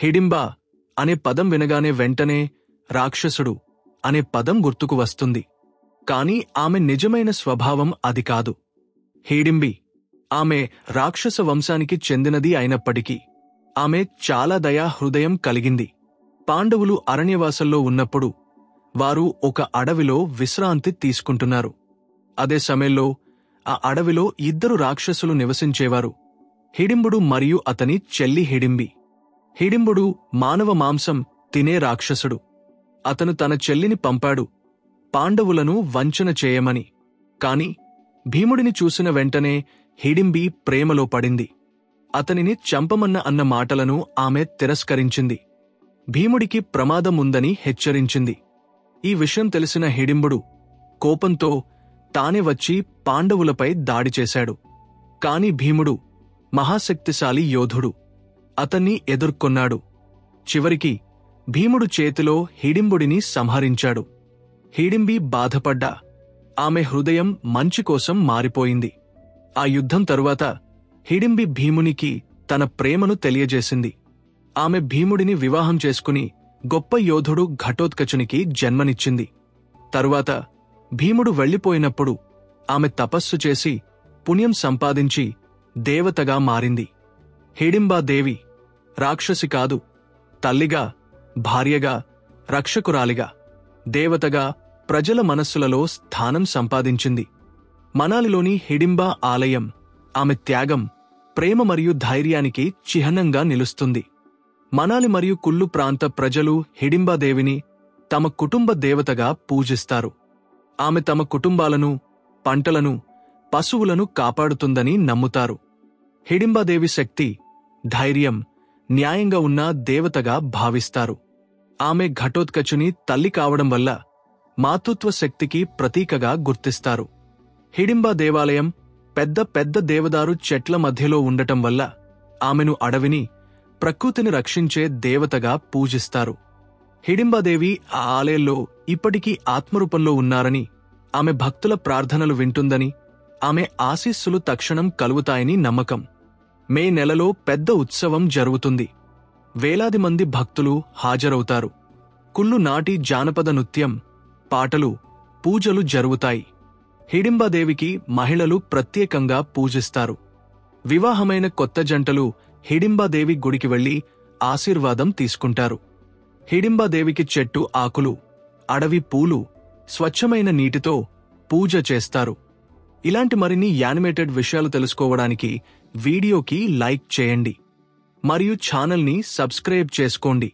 హిడింబ అనే పదం వినగానే వెంటనే రాక్షసుడు అనే పదం గుర్తుకు వస్తుంది. కాని ఆమె నిజమైన స్వభావం అది కాదు. హిడింబి ఆమె రాక్షస వంశానికి చెందినది అయినప్పటికీ ఆమె చాలా దయా హృదయం కలిగింది. పాండవులు అరణ్యవాసంలో ఉన్నప్పుడు వారు ఒక అడవిలో విశ్రాంతి తీసుకుంటున్నారు. అదే సమయంలో ఆ అడవిలో 2 రాక్షసులు నివసించేవారు, హిడింబుడు మరియు అతని చెల్లి హిడింబి. హిడింబుడు మానవ మాంసం తినే రాక్షసుడు. అతను తన చెల్లిని పంపాడు పాండవులను వంచన చేయమని. కాని భీముడిని చూసిన వెంటనే హిడింబి ప్రేమలో పడింది. అతనిని చంపమన్న అన్న మాటలను ఆమె తిరస్కరించింది. భీముడికి ప్రమాదం ఉందని హెచ్చరించింది. ఈ విషయం తెలిసిన హిడింబుడు కోపంతో తానే వచ్చి పాండవులపై దాడి చేశాడు. కాని భీముడు మహాశక్తిశాలి యోధుడు. అతన్ని ఎదుర్కొన్నాడు. చివరికి భీముడు చేతిలో హిడింబుడిని సంహరించాడు. హిడింబి బాధపడ్డా ఆమె హృదయం మంచి కోసం మారిపోయింది. ఆ యుద్ధం తరువాత హిడింబి భీమునికి తన ప్రేమను తెలియజేసింది. ఆమె భీముడిని వివాహం చేసుకుని గొప్ప యోధుడు ఘటోత్కచునికి జన్మనిచ్చింది. తరువాత భీముడు వెళ్లిపోయినప్పుడు ఆమె తపస్సు చేసి పుణ్యం సంపాదించి దేవతగా మారింది. హిడింబాదేవి రాక్షసి కాదు, తల్లిగా, భార్యగా, రక్షకురాలిగా, దేవతగా ప్రజల మనస్సులలో స్థానం సంపాదించింది. మనాలిలోని హిడింబా ఆలయం ఆమె త్యాగం, ప్రేమ మరియు ధైర్యానికి చిహ్నంగా నిలుస్తుంది. మనాలి మరియు కుల్లు ప్రాంత ప్రజలు హిడింబాదేవిని తమ కుటుంబ దేవతగా పూజిస్తారు. ఆమె తమ కుటుంబాలను, పంటలను, పశువులను కాపాడుతుందని నమ్ముతారు. హిడింబాదేవి శక్తి, ధైర్యం, న్యాయంగా ఉన్న దేవతగా భావిస్తారు. ఆమె ఘటోత్కచుని తల్లి కావడం వల్ల మాతృత్వ శక్తికి ప్రతీకగా గుర్తిస్తారు. హిడింబా దేవాలయం పెద్ద పెద్ద దేవదారు చెట్ల మధ్యలో ఉండటం వల్ల ఆమెను అడవిని, ప్రకృతిని రక్షించే దేవతగా పూజిస్తారు. హిడింబాదేవి ఆ ఆలయంలో ఇప్పటికీ ఆత్మరూపంలో ఉన్నారని, ఆమె భక్తుల ప్రార్థనలు వింటుందని, ఆమె ఆశీస్సులు తక్షణం కలుగుతాయని నమ్మకం. మే నెలలో పెద్ద ఉత్సవం జరుగుతుంది. వేలాది మంది భక్తులు హాజరవుతారు. కుల్లు నాటి జానపద నృత్యం, పాటలు, పూజలు జరుగుతాయి. హిడింబాదేవికి మహిళలు ప్రత్యేకంగా పూజిస్తారు. వివాహమైన కొత్త జంటలు హిడింబాదేవి గుడికి వెళ్లి ఆశీర్వాదం తీసుకుంటారు. హిడింబాదేవికి చెట్టు ఆకులు, అడవి పూలు, స్వచ్ఛమైన నీటితో పూజ చేస్తారు. ఇలాంటి మరిన్ని యానిమేటెడ్ విషయాలు తెలుసుకోవడానికి వీడియోకి లైక్ చేయండి మరియు ఛానల్ని సబ్స్క్రైబ్ చేసుకోండి.